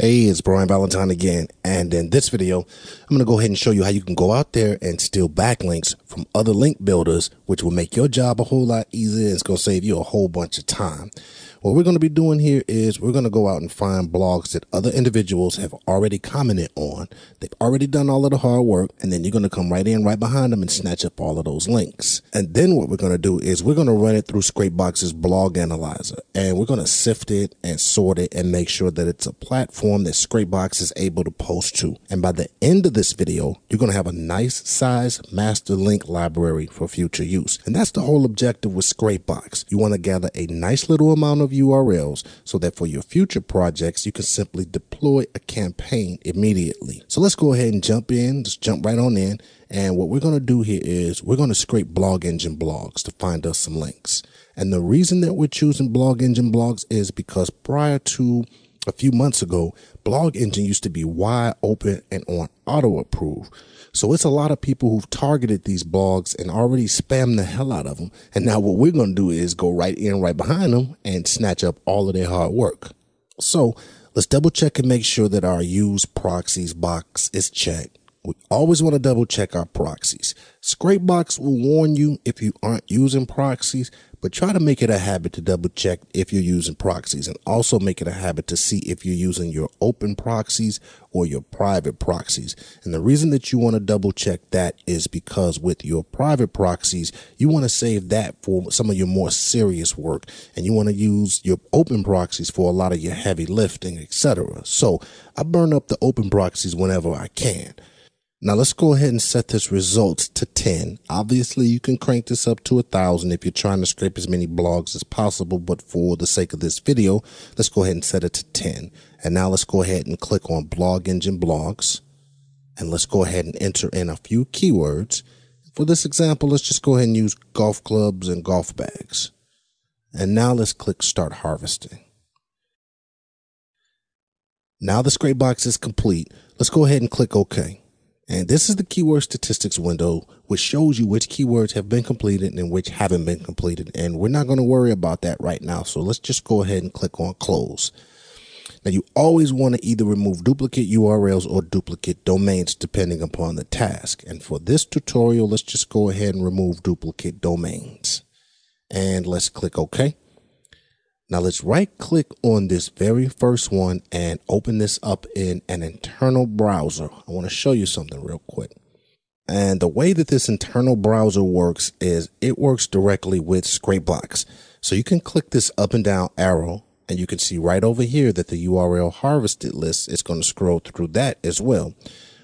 Hey, it's Brian Valentine again, and in this video, I'm going to go ahead and show you how you can go out there and steal backlinks from other link builders, which will make your job a whole lot easier. It's going to save you a whole bunch of time. What we're going to be doing here is we're going to go out and find blogs that other individuals have already commented on. They've already done all of the hard work, and then you're going to come right in right behind them and snatch up all of those links. And then what we're going to do is we're going to run it through ScrapeBox's blog analyzer, and we're going to sift it and sort it and make sure that it's a platform that ScrapeBox is able to post to. And by the end of this video, you're going to have a nice size master link library for future use. And that's the whole objective with ScrapeBox. You want to gather a nice little amount of URLs so that for your future projects, you can simply deploy a campaign immediately. So let's go ahead and jump in, just jump right on in. And what we're going to do here is we're going to scrape Blog Engine blogs to find us some links. And the reason that we're choosing Blog Engine blogs is because prior to a few months ago, Blog Engine used to be wide open and on auto approve. So it's a lot of people who've targeted these blogs and already spammed the hell out of them. And now what we're going to do is go right in right behind them and snatch up all of their hard work. So let's double check and make sure that our use proxies box is checked. We always want to double check our proxies. ScrapeBox will warn you if you aren't using proxies, but try to make it a habit to double check if you're using proxies, and also make it a habit to see if you're using your open proxies or your private proxies. And the reason that you want to double check that is because with your private proxies, you want to save that for some of your more serious work, and you want to use your open proxies for a lot of your heavy lifting, etc. So I burn up the open proxies whenever I can. Now let's go ahead and set this results to 10. Obviously, you can crank this up to 1,000 if you're trying to scrape as many blogs as possible. But for the sake of this video, let's go ahead and set it to 10. And now let's go ahead and click on Blog Engine blogs. And let's go ahead and enter in a few keywords. For this example, let's just go ahead and use golf clubs and golf bags. And now let's click Start Harvesting. Now the ScrapeBox is complete. Let's go ahead and click OK. And this is the keyword statistics window, which shows you which keywords have been completed and which haven't been completed. And we're not going to worry about that right now. So let's just go ahead and click on close. Now you always want to either remove duplicate URLs or duplicate domains depending upon the task. And for this tutorial, let's just go ahead and remove duplicate domains. And let's click OK. Now let's right click on this very first one and open this up in an internal browser. I want to show you something real quick. And the way that this internal browser works is it works directly with ScrapeBox. So you can click this up and down arrow and you can see right over here that the URL harvested list is going to scroll through that as well.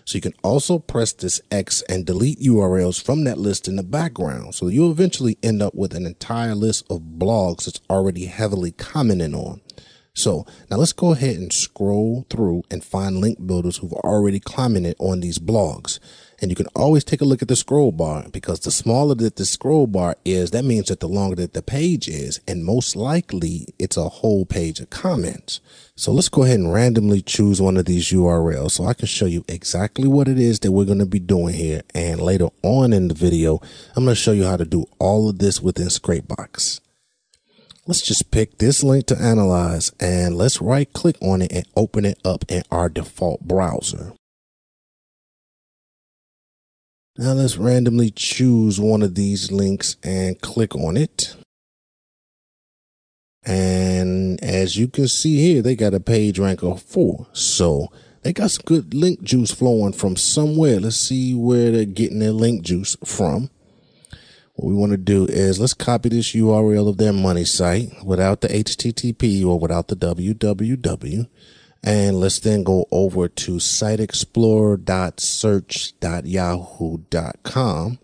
So you can also press this X and delete URLs from that list in the background. So you'll eventually end up with an entire list of blogs that's already heavily commented on. So now let's go ahead and scroll through and find link builders who've already commented on these blogs. And you can always take a look at the scroll bar, because the smaller that the scroll bar is, that means that the longer that the page is, and most likely it's a whole page of comments. So let's go ahead and randomly choose one of these URLs so I can show you exactly what it is that we're going to be doing here. And later on in the video, I'm going to show you how to do all of this within ScrapeBox. Let's just pick this link to analyze and let's right click on it and open it up in our default browser. Now let's randomly choose one of these links and click on it. And as you can see here, they got a page rank of 4. So they got some good link juice flowing from somewhere. Let's see where they're getting their link juice from. What we want to do is let's copy this URL of their money site without the HTTP or without the www. And let's then go over to siteexplorer.search.yahoo.com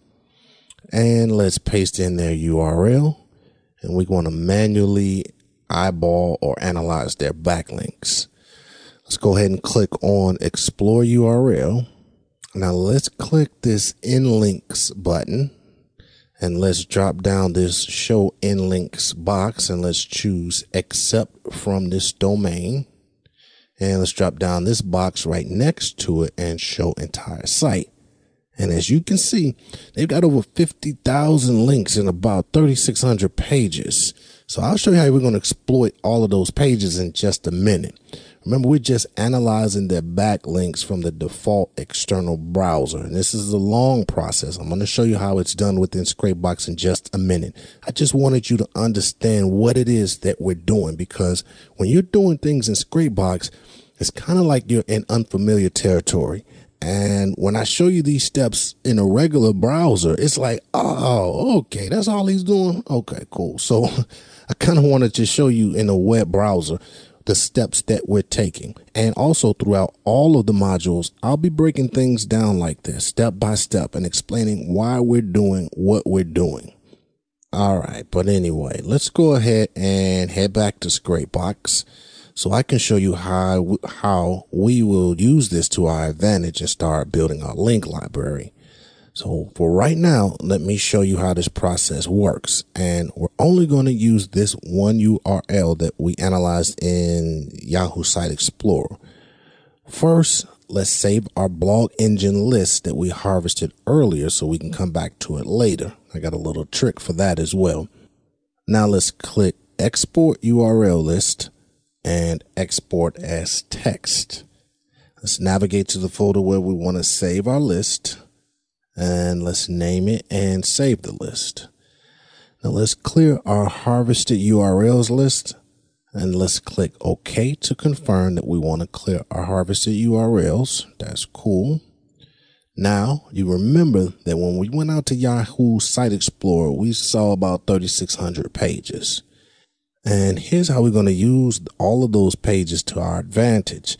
and let's paste in their URL. And we want to manually eyeball or analyze their backlinks. Let's go ahead and click on Explore URL. Now let's click this In Links button and let's drop down this Show In Links box and let's choose Accept from this domain. And let's drop down this box right next to it and show entire site. And as you can see, they've got over 50,000 links in about 3,600 pages. So I'll show you how we're going to exploit all of those pages in just a minute. Remember, we're just analyzing their backlinks from the default external browser. And this is a long process. I'm going to show you how it's done within ScrapeBox in just a minute. I just wanted you to understand what it is that we're doing, because when you're doing things in ScrapeBox, it's kind of like you're in unfamiliar territory. And when I show you these steps in a regular browser, it's like, oh, okay, that's all he's doing. Okay, cool. So I kind of wanted to show you in a web browser the steps that we're taking. And also throughout all of the modules, I'll be breaking things down like this, step by step, and explaining why we're doing what we're doing. All right. But anyway, let's go ahead and head back to ScrapeBox so I can show you how we will use this to our advantage and start building our link library. So for right now, let me show you how this process works. And we're only going to use this one URL that we analyzed in Yahoo Site Explorer. First, let's save our blog engine list that we harvested earlier so we can come back to it later. I got a little trick for that as well. Now let's click Export URL List and Export as Text. Let's navigate to the folder where we want to save our list. And let's name it and save the list. Now let's clear our harvested URLs list, and let's click OK to confirm that we want to clear our harvested URLs. That's cool. Now you remember that when we went out to Yahoo Site Explorer, we saw about 3,600 pages. And here's how we're going to use all of those pages to our advantage.